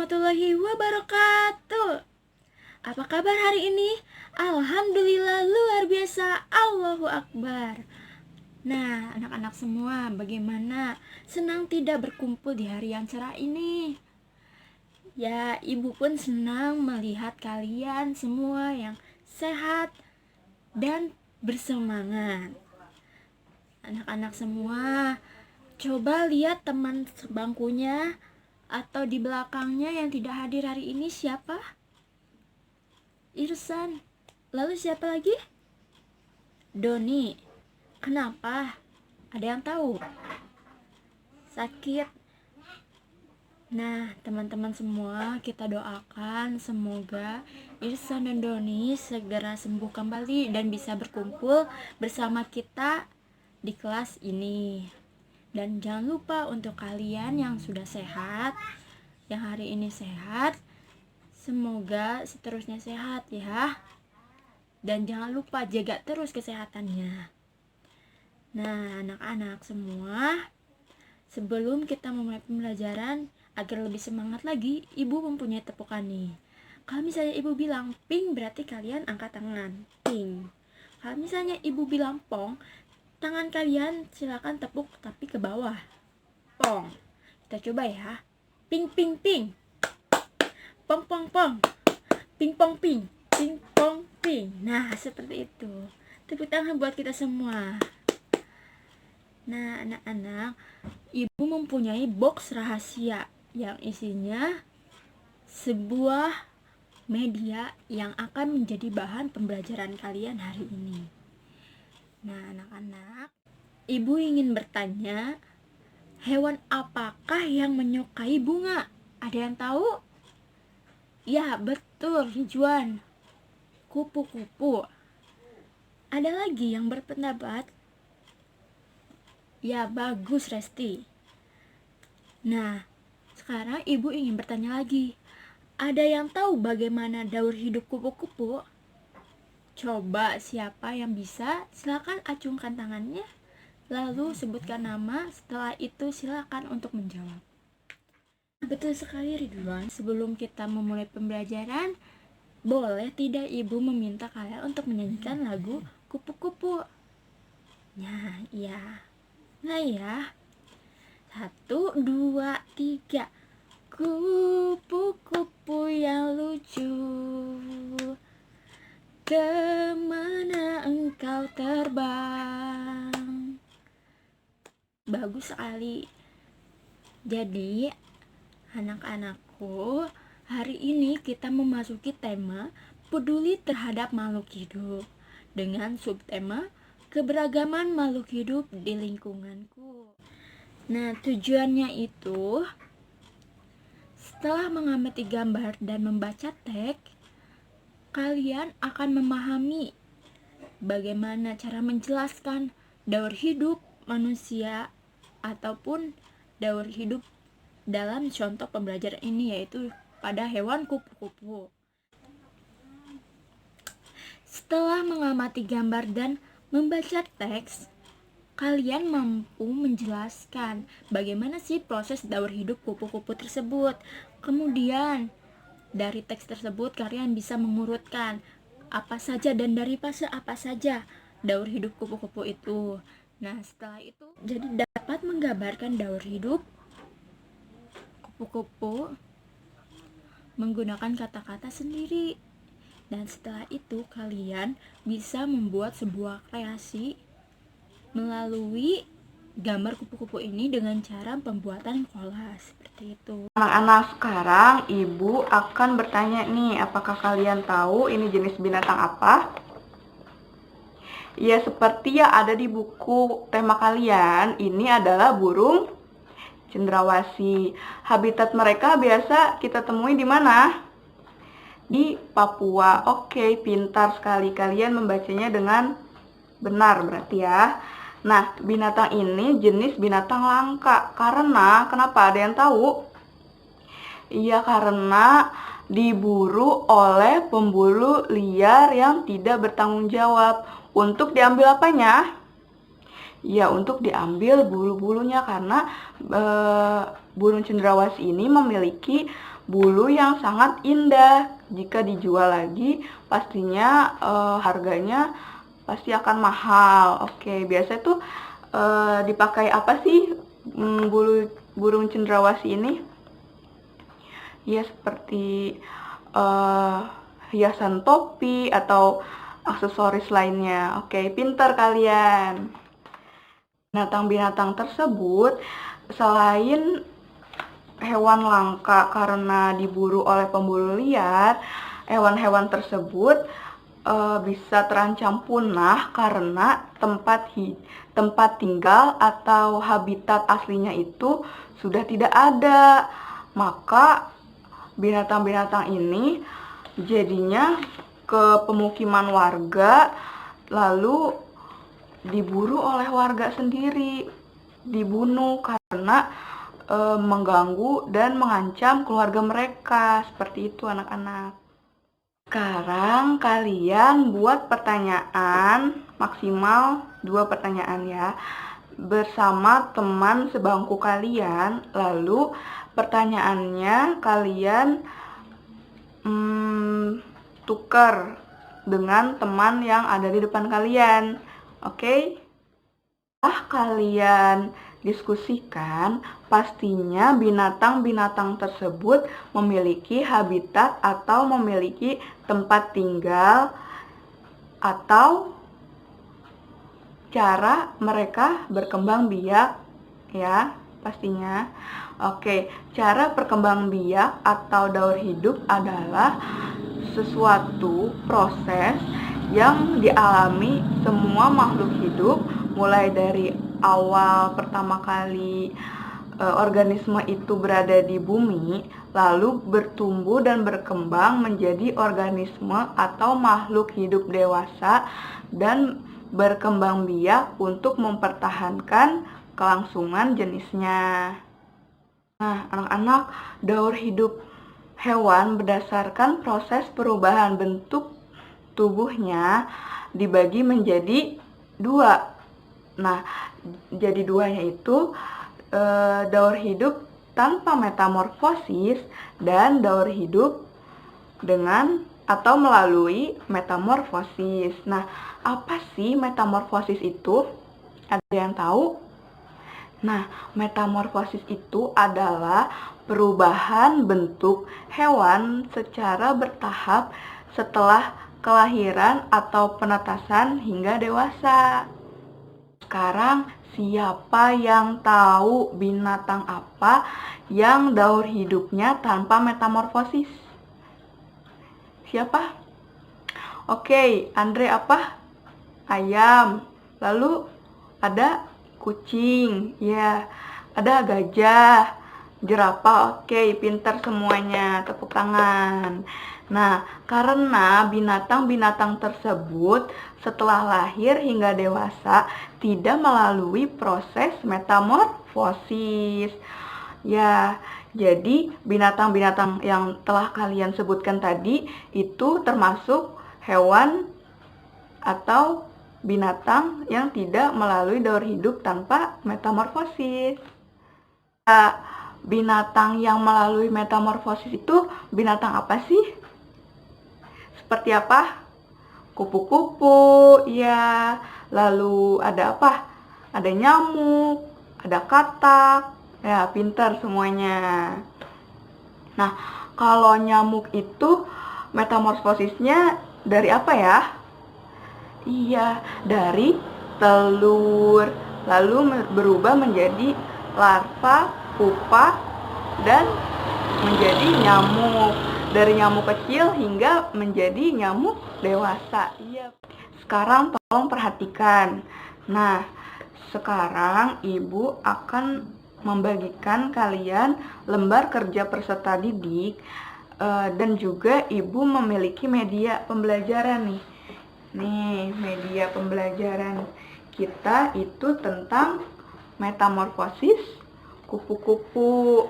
warahmatullahi wabarakatuh. Apa kabar hari ini? Alhamdulillah luar biasa, Allahu Akbar. Nah, anak-anak semua, bagaimana? Senang tidak berkumpul di hari yang cerah ini? Ya, ibu pun senang melihat kalian semua yang sehat dan bersemangat. Anak-anak semua, coba lihat teman sebangkunya atau di belakangnya yang tidak hadir hari ini siapa? Irsan. Lalu siapa lagi? Doni. Kenapa? Ada yang tahu? Sakit. Nah, teman-teman semua, kita doakan semoga Irsan dan Doni segera sembuh kembali dan bisa berkumpul bersama kita di kelas ini. Dan jangan lupa untuk kalian yang sudah sehat, yang hari ini sehat, semoga seterusnya sehat ya. Dan jangan lupa jaga terus kesehatannya. Nah, anak-anak semua, sebelum kita memulai pembelajaran, agar lebih semangat lagi, ibu mempunyai tepukan nih. Kalau misalnya ibu bilang ping, berarti kalian angkat tangan, ping. Kalau misalnya ibu bilang pong, tangan kalian silakan tepuk tapi ke bawah, pong. Kita coba ya, ping ping ping, pong pong pong, ping pong ping, ping pong ping. Nah, seperti itu. Tepuk tangan buat kita semua. Nah, anak-anak, ibu mempunyai box rahasia yang isinya sebuah media yang akan menjadi bahan pembelajaran kalian hari ini. Nah, anak-anak, ibu ingin bertanya, hewan apakah yang menyukai bunga? Ada yang tahu? Ya, betul, Ridwan. Kupu-kupu. Ada lagi yang berpendapat? Ya, bagus, Resti. Nah, sekarang ibu ingin bertanya lagi. Ada yang tahu bagaimana daur hidup kupu-kupu? Coba siapa yang bisa, silakan acungkan tangannya, lalu sebutkan nama, setelah itu silakan untuk menjawab. Betul sekali, Ridwan. Sebelum kita memulai pembelajaran, boleh tidak ibu meminta kalian untuk menyanyikan lagu kupu-kupu? Nah, iya. Nah ya. 1, 2, 3. Kupu-kupu yang lucu, kemana engkau terbang? Bagus sekali. Jadi, anak-anakku, hari ini kita memasuki tema peduli terhadap makhluk hidup dengan subtema keberagaman makhluk hidup di lingkunganku. Nah, tujuannya itu setelah mengamati gambar dan membaca teks, kalian akan memahami bagaimana cara menjelaskan daur hidup manusia ataupun daur hidup dalam contoh pembelajaran ini, yaitu pada hewan kupu-kupu. Setelah mengamati gambar dan membaca teks, kalian mampu menjelaskan bagaimana sih proses daur hidup kupu-kupu tersebut. Kemudian dari teks tersebut kalian bisa mengurutkan apa saja dan dari fase apa saja daur hidup kupu-kupu itu. Nah, setelah itu jadi dapat menggambarkan daur hidup kupu-kupu menggunakan kata-kata sendiri. Dan setelah itu kalian bisa membuat sebuah kreasi melalui gambar kupu-kupu ini dengan cara pembuatan collage seperti itu. Anak-anak, sekarang ibu akan bertanya nih, apakah kalian tahu ini jenis binatang apa? Ya, seperti yang ada di buku tema kalian, ini adalah burung cendrawasih. Habitat mereka biasa kita temui di mana? Di Papua. Oke, pintar sekali kalian membacanya dengan benar berarti ya. Nah, binatang ini jenis binatang langka. Karena, kenapa? Ada yang tahu? Iya, karena diburu oleh pemburu liar yang tidak bertanggung jawab. Untuk diambil apanya? Ya, untuk diambil bulu-bulunya, karena burung cendrawasih ini memiliki bulu yang sangat indah. Jika dijual lagi, pastinya harganya pasti akan mahal. Oke, biasa tuh dipakai apa sih bulu burung cendrawasih ini? Ya, seperti hiasan topi atau aksesoris lainnya. Oke, pintar kalian. Binatang-binatang tersebut selain hewan langka karena diburu oleh pemburu liar, hewan-hewan tersebut bisa terancam punah karena tempat tinggal atau habitat aslinya itu sudah tidak ada. Maka binatang-binatang ini jadinya ke pemukiman warga, lalu diburu oleh warga sendiri, dibunuh karena mengganggu dan mengancam keluarga mereka. Seperti itu anak-anak. Sekarang kalian buat pertanyaan, maksimal 2 pertanyaan ya, bersama teman sebangku kalian. Lalu pertanyaannya kalian tukar dengan teman yang ada di depan kalian. Oke? Setelah kalian diskusikan, pastinya binatang-binatang tersebut memiliki habitat atau memiliki tempat tinggal atau cara mereka berkembang biak ya, pastinya. Oke, cara berkembang biak atau daur hidup adalah sesuatu proses yang dialami semua makhluk hidup mulai dari awal pertama kali organisme itu berada di bumi, lalu bertumbuh dan berkembang menjadi organisme atau makhluk hidup dewasa dan berkembang biak untuk mempertahankan kelangsungan jenisnya. Nah, anak-anak, daur hidup hewan berdasarkan proses perubahan bentuk tubuhnya dibagi menjadi 2. Nah, jadi 2-nya itu daur hidup tanpa metamorfosis dan daur hidup dengan atau melalui metamorfosis. Nah, apa sih metamorfosis itu? Ada yang tahu? Nah, metamorfosis itu adalah perubahan bentuk hewan secara bertahap setelah kelahiran atau penetasan hingga dewasa. Sekarang, siapa yang tahu binatang apa yang daur hidupnya tanpa metamorfosis? Siapa? Oke, Andre apa? Ayam. Lalu ada kucing, ya. Ada gajah, jerapah. Oke, pintar semuanya. Tepuk tangan. Nah, karena binatang-binatang tersebut setelah lahir hingga dewasa tidak melalui proses metamorfosis. Ya, jadi binatang-binatang yang telah kalian sebutkan tadi itu termasuk hewan atau binatang yang tidak melalui daur hidup tanpa metamorfosis. Binatang yang melalui metamorfosis itu binatang apa sih? Seperti apa? Kupu-kupu, ya. Lalu ada apa? Ada nyamuk, ada katak. Ya, pintar semuanya. Nah, kalau nyamuk itu metamorfosisnya dari apa ya? Iya, dari telur, lalu berubah menjadi larva, pupa, dan menjadi nyamuk. Dari nyamuk kecil hingga menjadi nyamuk dewasa. Iya. Sekarang tolong perhatikan. Nah, sekarang Ibu akan membagikan kalian lembar kerja peserta didik dan juga Ibu memiliki media pembelajaran nih. Nih, media pembelajaran kita itu tentang metamorfosis kupu-kupu.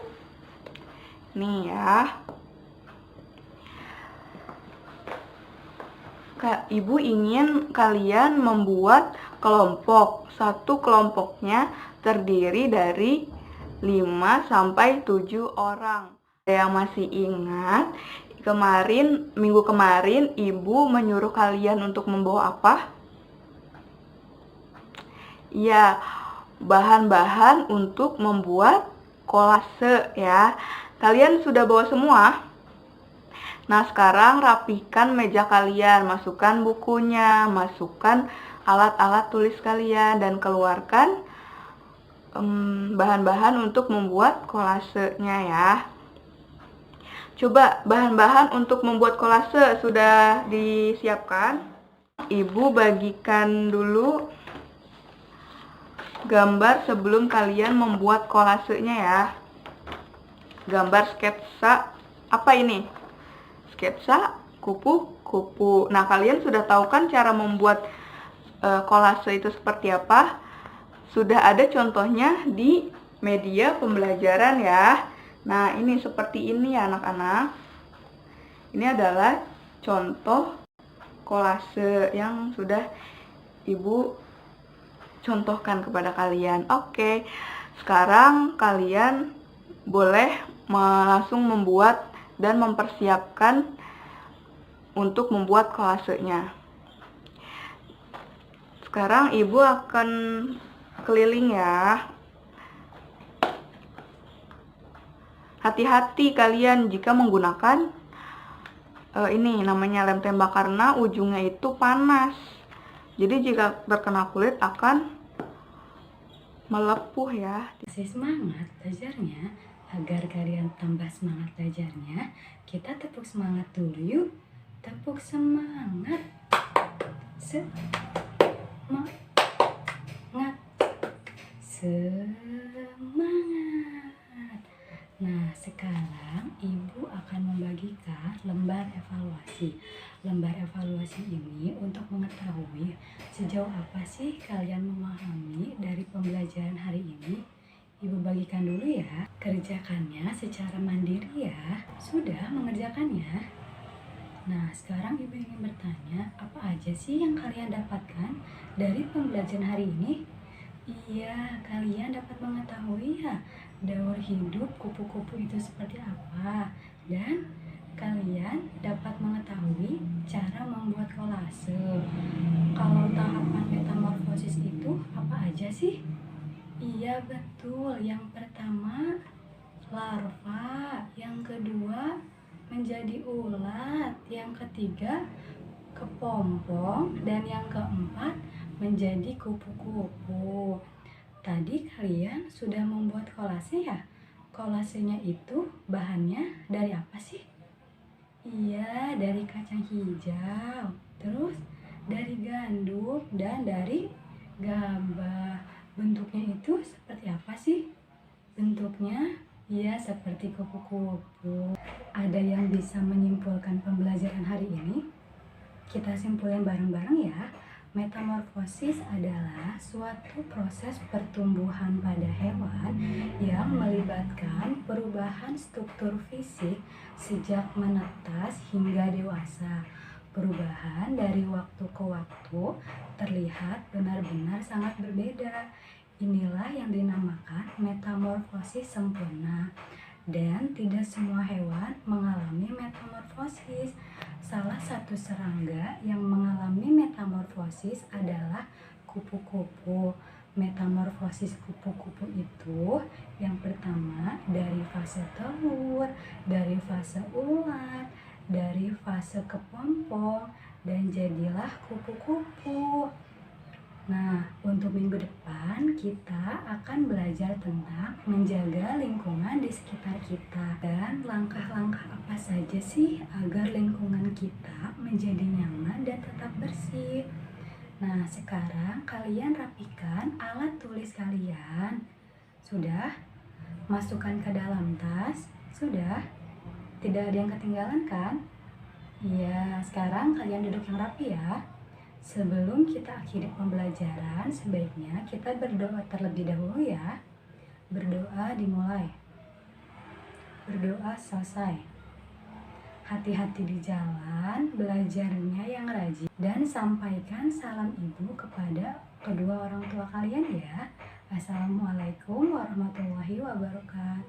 Nih ya. Ibu ingin kalian membuat kelompok. Satu kelompoknya terdiri dari 5 sampai 7 orang. Yang masih ingat, minggu kemarin ibu menyuruh kalian untuk membawa apa? Ya, bahan-bahan untuk membuat kolase ya. Kalian sudah bawa semua? Nah, sekarang rapikan meja kalian, masukkan bukunya, masukkan alat-alat tulis kalian, dan keluarkan bahan-bahan untuk membuat kolasenya ya. Coba bahan-bahan untuk membuat kolase sudah disiapkan? Ibu bagikan dulu gambar sebelum kalian membuat kolasenya ya. Gambar sketsa apa ini? Sketsa kupu-kupu. Nah, kalian sudah tahu kan cara membuat kolase itu seperti apa? Sudah ada contohnya di media pembelajaran ya. Nah, ini seperti ini ya anak-anak. Ini adalah contoh kolase yang sudah ibu contohkan kepada kalian. Oke, sekarang kalian boleh langsung membuat dan mempersiapkan untuk membuat kolasenya. Sekarang ibu akan keliling ya. Hati-hati kalian jika menggunakan ini namanya lem tembak karena ujungnya itu panas. Jadi jika terkena kulit akan melepuh ya. Masih semangat belajarnya? Agar kalian tambah semangat belajarnya, kita tepuk semangat dulu yuk. Tepuk semangat. Semangat. Semangat. Nah, sekarang ibu akan membagikan lembar evaluasi. Lembar evaluasi ini untuk mengetahui sejauh apa sih kalian memahami dari pembelajaran hari ini. Ibu bagikan dulu ya. Kerjakannya secara mandiri ya. Sudah mengerjakannya? Nah, sekarang ibu ingin bertanya, apa aja sih yang kalian dapatkan dari pembelajaran hari ini? Iya, kalian dapat mengetahui ya daur hidup kupu-kupu itu seperti apa. Dan kalian dapat mengetahui cara membuat kolase. Kalau tahapan metamorfosis itu apa aja sih? Iya betul, yang pertama larva, yang kedua menjadi ulat, yang ketiga kepompong, dan yang keempat menjadi kupu-kupu. Tadi kalian sudah membuat kolase ya? Kolasenya itu bahannya dari apa sih? Iya, dari kacang hijau, terus dari gandum, dan dari gabah. Bentuknya itu seperti apa sih? Bentuknya ya seperti kupu-kupu. Ada yang bisa menyimpulkan pembelajaran hari ini? Kita simpulin bareng-bareng ya. Metamorfosis adalah suatu proses pertumbuhan pada hewan yang melibatkan perubahan struktur fisik sejak menetas hingga dewasa. Perubahan dari waktu ke waktu terlihat benar-benar sangat berbeda. Inilah yang dinamakan metamorfosis sempurna. Dan tidak semua hewan mengalami metamorfosis. Salah satu serangga yang mengalami metamorfosis adalah kupu-kupu. Metamorfosis kupu-kupu itu yang pertama dari fase telur, dari fase ulat, dari fase kepompong, dan jadilah kupu-kupu. Nah, untuk minggu depan kita akan belajar tentang menjaga lingkungan di sekitar kita dan langkah-langkah apa saja sih agar lingkungan kita menjadi nyaman dan tetap bersih. Nah, sekarang kalian rapikan alat tulis kalian. Sudah? Masukkan ke dalam tas. Sudah? Tidak ada yang ketinggalan kan? Iya, sekarang kalian duduk yang rapi ya. Sebelum kita akhiri pembelajaran, sebaiknya kita berdoa terlebih dahulu ya. Berdoa dimulai. Berdoa selesai. Hati-hati di jalan, belajarnya yang rajin. Dan sampaikan salam ibu kepada kedua orang tua kalian ya. Assalamualaikum warahmatullahi wabarakatuh.